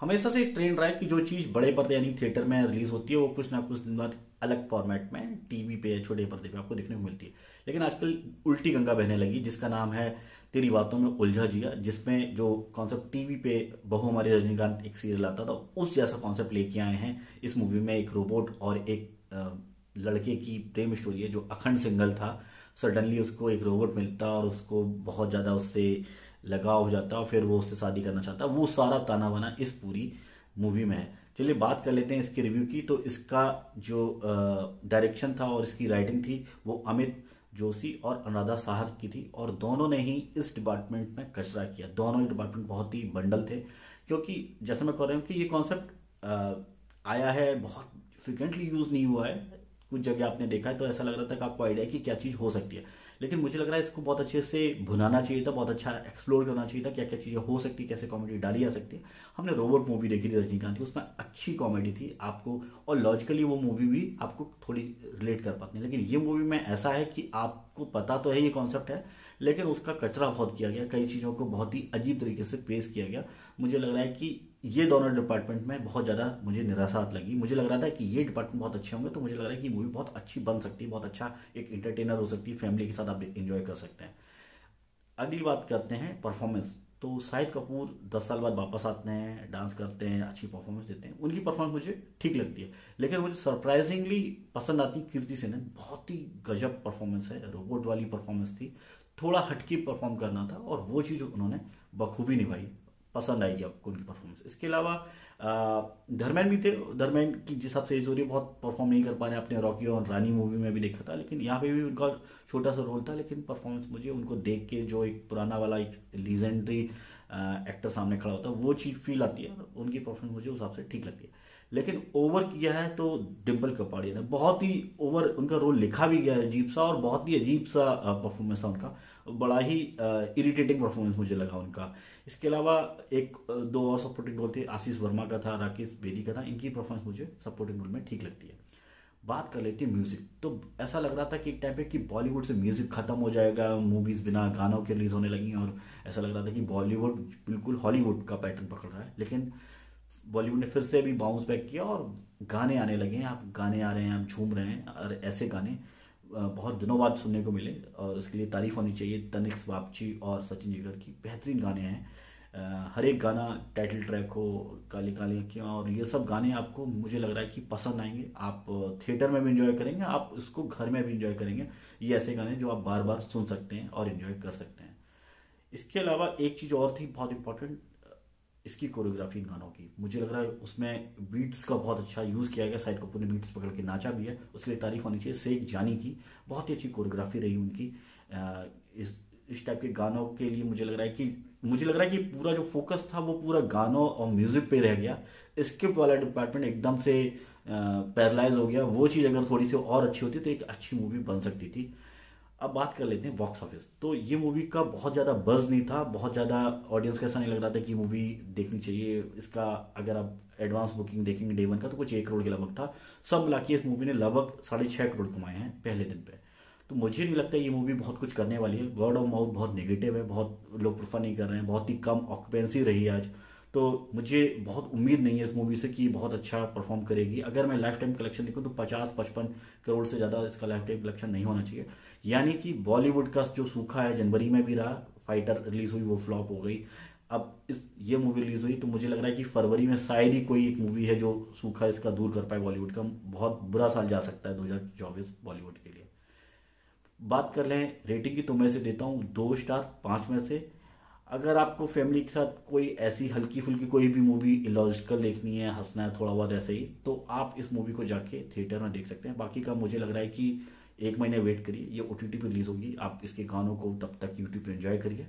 हमेशा से ट्रेंड रहा है कि जो चीज़ बड़े पर्दे यानी थिएटर में रिलीज होती है वो कुछ ना कुछ दिन बाद अलग फॉर्मेट में टीवी पे या छोटे पर्दे पे आपको देखने को मिलती है। लेकिन आजकल उल्टी गंगा बहने लगी, जिसका नाम है तेरी बातों में उलझा जिया, जिसमें जो कॉन्सेप्ट टीवी पे बहू हमारी रजनीकांत एक सीरियल आता था उस जैसा कॉन्सेप्ट लेके आए हैं इस मूवी में। एक रोबोट और एक लड़के की प्रेम स्टोरी है जो अखंड सिंगल था, सडनली उसको एक रोबोट मिलता और उसको बहुत ज़्यादा उससे लगाव हो जाता और फिर वो उससे शादी करना चाहता। वो सारा ताना बाना इस पूरी मूवी में है। चलिए बात कर लेते हैं इसके रिव्यू की। तो इसका जो डायरेक्शन था और इसकी राइटिंग थी वो अमित जोशी और अनुराधा साहर की थी, और दोनों ने ही इस डिपार्टमेंट में कचरा किया। दोनों ही डिपार्टमेंट बहुत ही बंडल थे, क्योंकि जैसे मैं कह रहा हूँ कि ये कॉन्सेप्ट आया है, बहुत फ्रिक्वेंटली यूज नहीं हुआ है। कुछ जगह आपने देखा है तो ऐसा लग रहा था कि आपको आइडिया है कि क्या चीज़ हो सकती है, लेकिन मुझे लग रहा है इसको बहुत अच्छे से भुनाना चाहिए था, बहुत अच्छा एक्सप्लोर करना चाहिए था क्या क्या चीज़ें हो सकती है, कैसे कॉमेडी डाली जा सकती है। हमने रोबोट मूवी देखी थी रजनीकांत की, उसमें अच्छी कॉमेडी थी आपको, और लॉजिकली वो मूवी भी आपको थोड़ी रिलेट कर पाती है। लेकिन ये मूवी में ऐसा है कि आपको पता तो है ये कॉन्सेप्ट है, लेकिन उसका कचरा बहुत किया गया, कई चीज़ों को बहुत ही अजीब तरीके से पेश किया गया। मुझे लग रहा है कि ये दोनों डिपार्टमेंट में बहुत ज़्यादा मुझे निराशात लगी। मुझे लग रहा था कि ये डिपार्टमेंट बहुत अच्छे होंगे, तो मुझे लग रहा है कि मूवी बहुत अच्छी बन सकती है, बहुत अच्छा एक इंटरटेनर हो सकती है, फैमिली के साथ आप एंजॉय कर सकते हैं। अगली बात करते हैं परफॉर्मेंस। तो शाहिद कपूर 10 साल बाद वापस आते हैं, डांस करते हैं, अच्छी परफॉर्मेंस देते हैं, उनकी परफॉर्मेंस मुझे ठीक लगती है। लेकिन मुझे सरप्राइजिंगली पसंद आती कीर्ति सेनन, बहुत ही गजब परफॉर्मेंस है, रोबोट वाली परफॉर्मेंस थी, थोड़ा हटके परफॉर्म करना था और वो चीज़ उन्होंने बखूबी निभाई। पसंद आएगी आपको उनकी परफॉर्मेंस। इसके अलावा धर्मेंद्र भी थे। धर्मेंद्र की जिस हिसाब से एज हो रही है बहुत परफॉर्म नहीं कर पा रहे, अपने रॉकी और रानी मूवी में भी देखा था, लेकिन यहाँ पे भी उनका छोटा सा रोल था, लेकिन परफॉर्मेंस मुझे उनको देख के जो एक पुराना वाला एक लीजेंडरी एक्टर सामने खड़ा होता है वो चीज़ फील आती है, उनकी परफॉर्मेंस मुझे उस हिसाब से ठीक लगती है। लेकिन ओवर किया है तो डिम्पल कपाड़िया ने, बहुत ही ओवर उनका रोल लिखा भी गया है अजीब सा, और बहुत ही अजीब सा परफॉर्मेंस था उनका, बड़ा ही इरिटेटिंग परफॉर्मेंस मुझे लगा उनका। इसके अलावा एक दो और सपोर्टिंग रोल थे, आशीष वर्मा का था, राकेश बेदी का था, इनकी परफॉर्मेंस मुझे सपोर्टिंग रोल में ठीक लगती है। बात कर लेते हैं म्यूजिक। तो ऐसा लग रहा था कि एक टाइम पे कि बॉलीवुड से म्यूजिक खत्म हो जाएगा, मूवीज बिना गानों के रिलीज होने लगी, और ऐसा लग रहा था कि बॉलीवुड बिल्कुल हॉलीवुड का पैटर्न पकड़ रहा है। लेकिन बॉलीवुड ने फिर से भी बाउंस बैक किया और गाने आने लगे हैं, आप गाने आ रहे हैं, आप झूम रहे हैं, और ऐसे गाने बहुत दिनों बाद सुनने को मिले, और इसके लिए तारीफ होनी चाहिए तनिष्क बागची और सचिन जिगर की, बेहतरीन गाने हैं। हर एक गाना, टाइटल ट्रैक हो, काली काली अखियाँ, और ये सब गाने आपको मुझे लग रहा है कि पसंद आएंगे। आप थिएटर में भी इंजॉय करेंगे, आप इसको घर में भी इंजॉय करेंगे। ये ऐसे गाने जो आप बार बार सुन सकते हैं और इंजॉय कर सकते हैं। इसके अलावा एक चीज़ और थी बहुत इंपॉर्टेंट, इसकी कोरियोग्राफी इन गानों की, मुझे लग रहा है उसमें बीट्स का बहुत अच्छा यूज़ किया गया। शाहिद कपूर ने बीट्स पकड़ के नाचा भी है, उसके लिए तारीफ होनी चाहिए। शेख जानी की बहुत ही अच्छी कोरियोग्राफी रही उनकी। इस टाइप के गानों के लिए मुझे लग रहा है कि पूरा जो फोकस था वो पूरा गानों और म्यूजिक पे रह गया। स्क्रिप्ट वाला डिपार्टमेंट एकदम से पैरालाइज हो गया। वो चीज़ अगर थोड़ी सी और अच्छी होती तो एक अच्छी मूवी बन सकती थी। अब बात कर लेते हैं बॉक्स ऑफिस। तो ये मूवी का बहुत ज़्यादा बज़ नहीं था, बहुत ज़्यादा ऑडियंस का ऐसा नहीं लग रहा था कि मूवी देखनी चाहिए। इसका अगर आप एडवांस बुकिंग देखेंगे डे वन का तो कुछ 1 करोड़ के लगभग था। सब मिला के इस मूवी ने लगभग 6.5 करोड़ कमाए हैं पहले दिन पे। तो मुझे नहीं लगता ये मूवी बहुत कुछ करने वाली है। वर्ड ऑफ माउथ बहुत नेगेटिव है, बहुत लोग प्रेफर नहीं कर रहे हैं, बहुत ही कम ऑक्यूपेंसी रही है आज। तो मुझे बहुत उम्मीद नहीं है इस मूवी से कि बहुत अच्छा परफॉर्म करेगी। अगर मैं लाइफ टाइम कलेक्शन देखूँ तो 50-55 करोड़ से ज़्यादा इसका लाइफ टाइम कलेक्शन नहीं होना चाहिए। यानी कि बॉलीवुड का जो सूखा है, जनवरी में भी रहा, फाइटर रिलीज हुई वो फ्लॉप हो गई, अब ये मूवी रिलीज हुई, तो मुझे लग रहा है कि फरवरी में शायद ही कोई एक मूवी है जो सूखा इसका दूर कर पाए बॉलीवुड का। बहुत बुरा साल जा सकता है 2024 बॉलीवुड के लिए। बात कर लें रेटिंग की तो मैं इसे देता हूँ 2 स्टार 5 में से। अगर आपको फैमिली के साथ कोई ऐसी हल्की फुल्की कोई भी मूवी इलॉजिकल देखनी है, हंसना है थोड़ा बहुत ऐसे ही, तो आप इस मूवी को जाके थिएटर में देख सकते हैं। बाकी का मुझे लग रहा है कि 1 महीने वेट करिए, ये OTT पे रिलीज होगी, आप इसके गानों को तब तक यूट्यूब पे एंजॉय करिए।